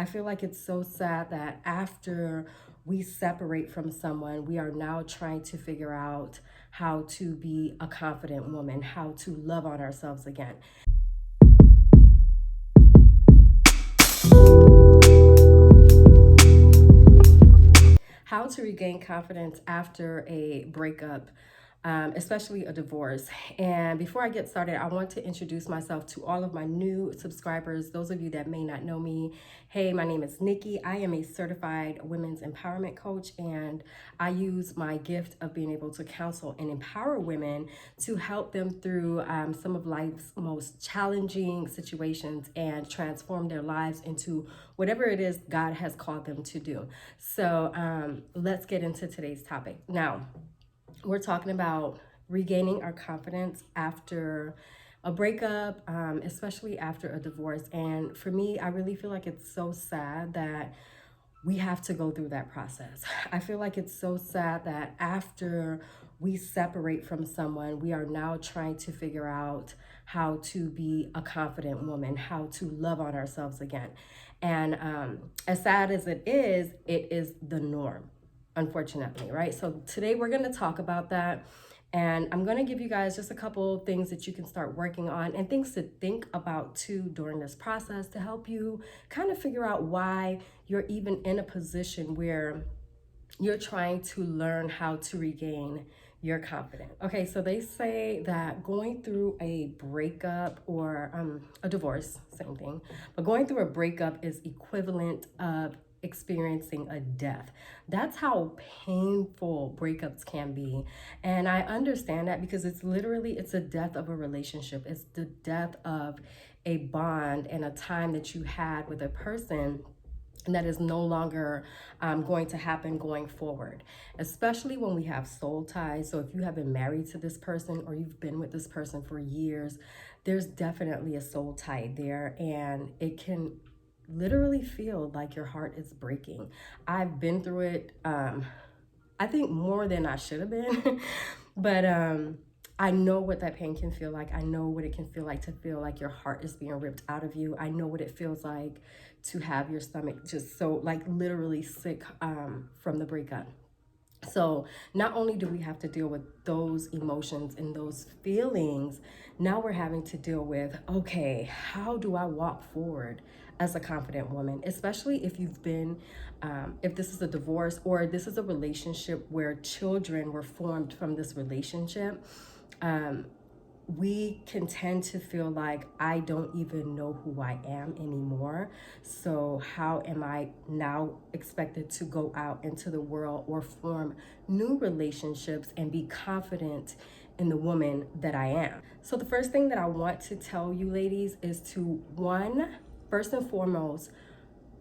I feel like it's so sad that after we separate from someone, we are now trying to figure out how to be a confident woman, how to love on ourselves again. How to regain confidence after a breakup, especially a divorce. And before I get started, I want to introduce myself to all of my new subscribers, those of you that may not know me. Hey, my name is Nikki. I am a certified women's empowerment coach, and I use my gift of being able to counsel and empower women to help them through some of life's most challenging situations and transform their lives into whatever it is God has called them to do. So let's get into today's topic. Now, we're talking about regaining our confidence after a breakup, especially after a divorce. And for me, I really feel like it's so sad that we have to go through that process. I feel like it's so sad that after we separate from someone, we are now trying to figure out how to be a confident woman, how to love on ourselves again. And as sad as it is the norm, unfortunately, right? So today we're going to talk about that. And I'm going to give you guys just a couple things that you can start working on and things to think about too during this process to help you kind of figure out why you're even in a position where you're trying to learn how to regain your confidence. Okay, so they say that going through a breakup or a divorce, same thing, but going through a breakup is equivalent of experiencing a death. That's how painful breakups can be. And I understand that because it's a death of a relationship. It's the death of a bond and a time that you had with a person that is no longer going to happen going forward, especially when we have soul ties. So if you have been married to this person or you've been with this person for years, there's definitely a soul tie there, and it can literally feel like your heart is breaking. I've been through it, I think more than I should have been, but I know what that pain can feel like. I know what it can feel like to feel like your heart is being ripped out of you. I know what it feels like to have your stomach just so like literally sick from the breakup. So not only do we have to deal with those emotions and those feelings, now we're having to deal with, okay, how do I walk forward as a confident woman, especially if you've been, if this is a divorce or this is a relationship where children were formed from this relationship. We can tend to feel like I don't even know who I am anymore. So how am I now expected to go out into the world or form new relationships and be confident in the woman that I am? So the first thing that I want to tell you ladies is to first and foremost,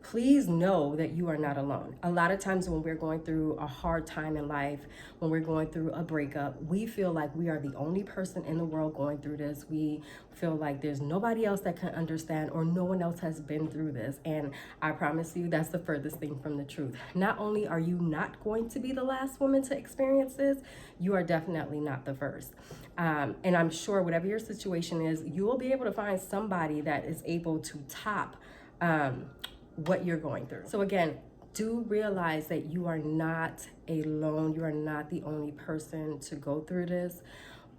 please know that you are not alone. A lot of times when we're going through a hard time in life, when we're going through a breakup, we feel like we are the only person in the world going through this. We feel like there's nobody else that can understand or no one else has been through this. And I promise you, that's the furthest thing from the truth. Not only are you not going to be the last woman to experience this, you are definitely not the first. And I'm sure whatever your situation is, you will be able to find somebody that is able to top what you're going through. So again, do realize that you are not alone. You are not the only person to go through this.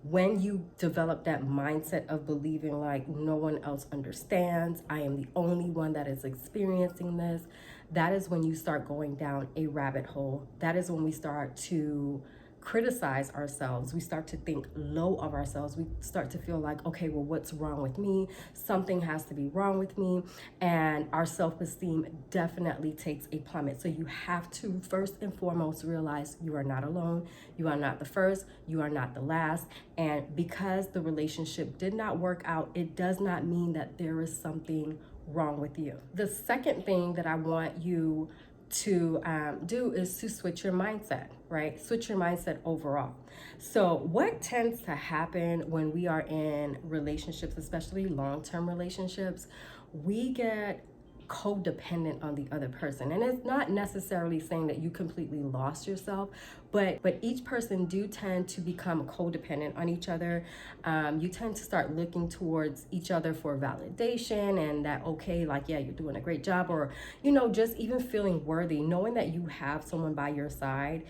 When you develop that mindset of believing like no one else understands, I am the only one that is experiencing this, that is when you start going down a rabbit hole. That is when we start to criticize ourselves. We start to think low of ourselves. We start to feel like, okay, well, what's wrong with me? Something has to be wrong with me. And our self-esteem definitely takes a plummet. So you have to first and foremost realize you are not alone. You are not the first. You are not the last. And because the relationship did not work out, it does not mean that there is something wrong with you. The second thing that I want you to do is to switch your mindset, right? Switch your mindset overall. So what tends to happen when we are in relationships, especially long-term relationships, we get codependent on the other person. And it's not necessarily saying that you completely lost yourself, but each person do tend to become codependent on each other. You tend to start looking towards each other for validation, and that, okay, like, yeah, you're doing a great job, or, you know, just even feeling worthy, knowing that you have someone by your side.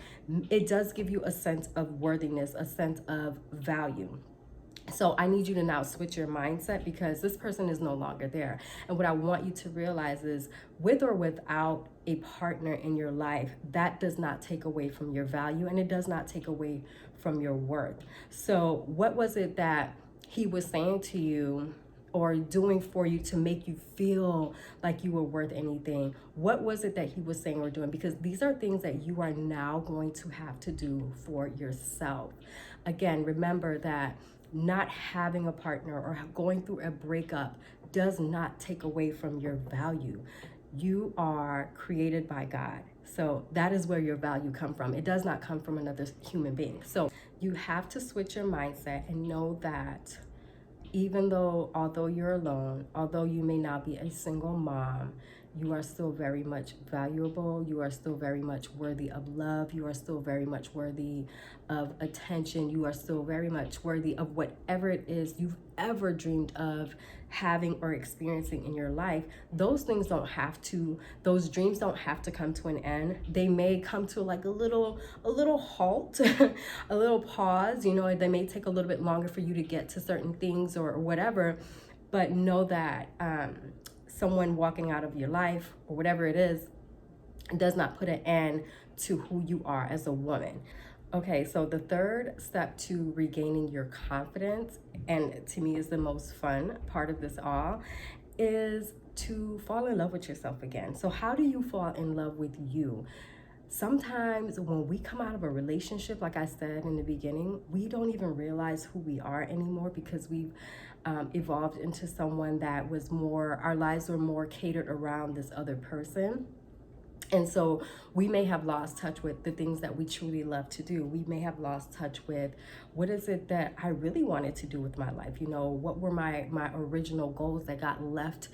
It does give you a sense of worthiness, a sense of value. So I need you to now switch your mindset, because this person is no longer there. And what I want you to realize is, with or without a partner in your life, that does not take away from your value, and it does not take away from your worth. So what was it that he was saying to you or doing for you to make you feel like you were worth anything? What was it that he was saying or doing? Because these are things that you are now going to have to do for yourself. Again, remember that not having a partner or going through a breakup does not take away from your value. You are created by God. So that is where your value comes from. It does not come from another human being. So you have to switch your mindset and know that although you're alone, although you may not be a single mom, you are still very much valuable. You are still very much worthy of love. You are still very much worthy of attention. You are still very much worthy of whatever it is you've ever dreamed of having or experiencing in your life. Those dreams don't have to come to an end. They may come to like a little halt, a little pause. You know, they may take a little bit longer for you to get to certain things or whatever, but know that someone walking out of your life or whatever it is does not put an end to who you are as a woman. Okay, so the third step to regaining your confidence, and to me is the most fun part of this all, is to fall in love with yourself again. So how do you fall in love with you? Sometimes when we come out of a relationship, like I said in the beginning, we don't even realize who we are anymore, because we've evolved into someone that was more, our lives were more catered around this other person. And so we may have lost touch with the things that we truly love to do. We may have lost touch with, what is it that I really wanted to do with my life? You know, what were my original goals that got left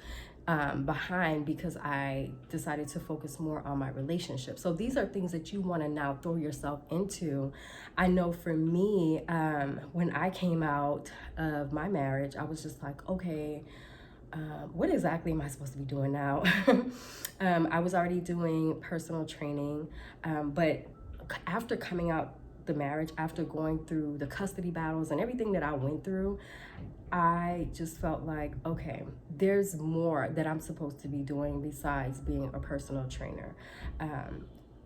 behind because I decided to focus more on my relationship. So these are things that you want to now throw yourself into. I know for me, when I came out of my marriage, I was just like, okay, what exactly am I supposed to be doing now? I was already doing personal training, but after coming out the marriage, after going through the custody battles and everything that I went through, I just felt like, okay, there's more that I'm supposed to be doing besides being a personal trainer.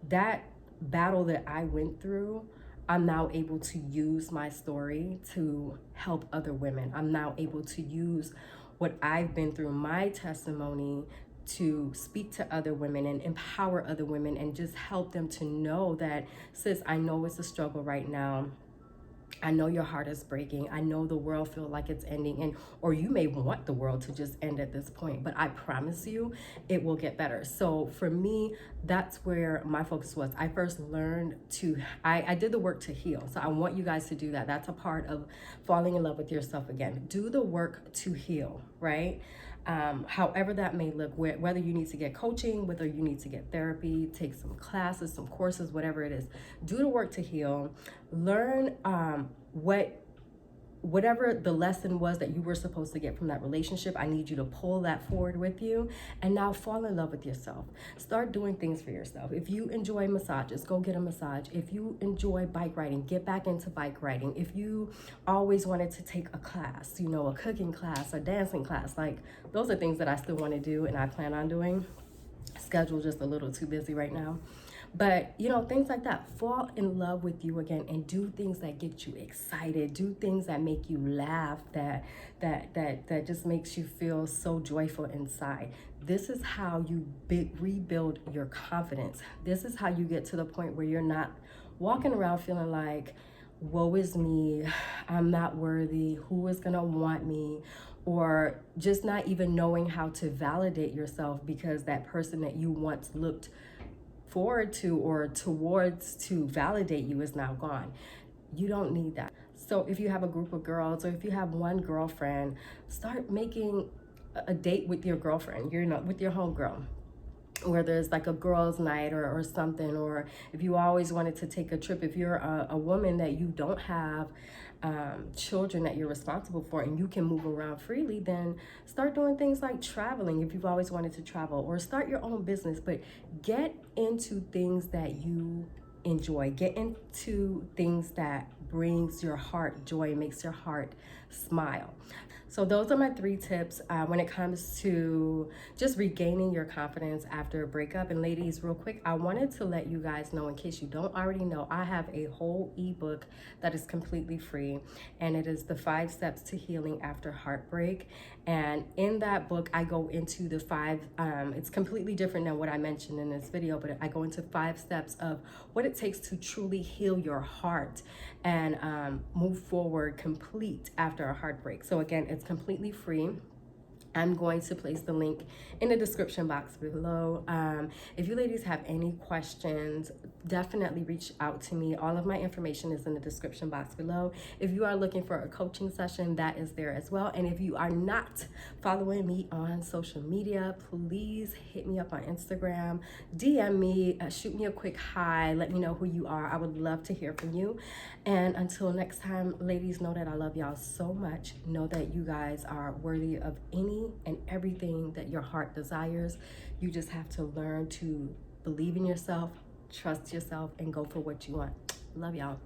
That battle that I went through, I'm now able to use my story to help other women. I'm now able to use what I've been through, my testimony, to speak to other women and empower other women and just help them to know that, sis, I know it's a struggle right now. I know your heart is breaking. I know the world feels like it's ending, or you may want the world to just end at this point, but I promise you it will get better. So for me, that's where my focus was. I first learned I did the work to heal. So I want you guys to do that. That's a part of falling in love with yourself again. Do the work to heal, right? However that may look, whether you need to get coaching, whether you need to get therapy, take some classes, some courses, whatever it is, do the work to heal. Learn whatever the lesson was that you were supposed to get from that relationship. I need you to pull that forward with you, and now fall in love with yourself. Start doing things for yourself. If you enjoy massages, go get a massage. If you enjoy bike riding, get back into bike riding. If you always wanted to take a class, you know, a cooking class, a dancing class, like those are things that I still want to do and I plan on doing. Schedule just a little too busy right now. But, you know, things like that. Fall in love with you again and do things that get you excited. Do things that make you laugh, that just makes you feel so joyful inside. This is how you rebuild your confidence. This is how you get to the point where you're not walking around feeling like, woe is me, I'm not worthy, who is gonna want me? Or just not even knowing how to validate yourself because that person that you once looked forward to or towards to validate you is now gone. You don't need that. So if you have a group of girls, or if you have one girlfriend, start making a date with your girlfriend, you're not with your homegirl, where there's like a girls' night or something, or if you always wanted to take a trip, if you're a woman that you don't have children that you're responsible for and you can move around freely, then start doing things like traveling if you've always wanted to travel, or start your own business. But get into things that you enjoy, get into things that brings your heart joy, makes your heart smile. So those are my 3 tips when it comes to just regaining your confidence after a breakup. And ladies, real quick, I wanted to let you guys know, in case you don't already know, I have a whole ebook that is completely free, and it is the 5 steps to healing after heartbreak. And in that book, I go into the 5, it's completely different than what I mentioned in this video, but I go into 5 steps of what it takes to truly heal your heart and move forward complete after a heartbreak. So again, it's completely free. I'm going to place the link in the description box below. If you ladies have any questions, definitely reach out to me. All of my information is in the description box below. If you are looking for a coaching session, that is there as well. And if you are not following me on social media, please hit me up on Instagram, DM me, shoot me a quick hi, let me know who you are. I would love to hear from you. And until next time, ladies, know that I love y'all so much. Know that you guys are worthy of any and everything that your heart desires. You just have to learn to believe in yourself, trust yourself, and go for what you want. Love y'all.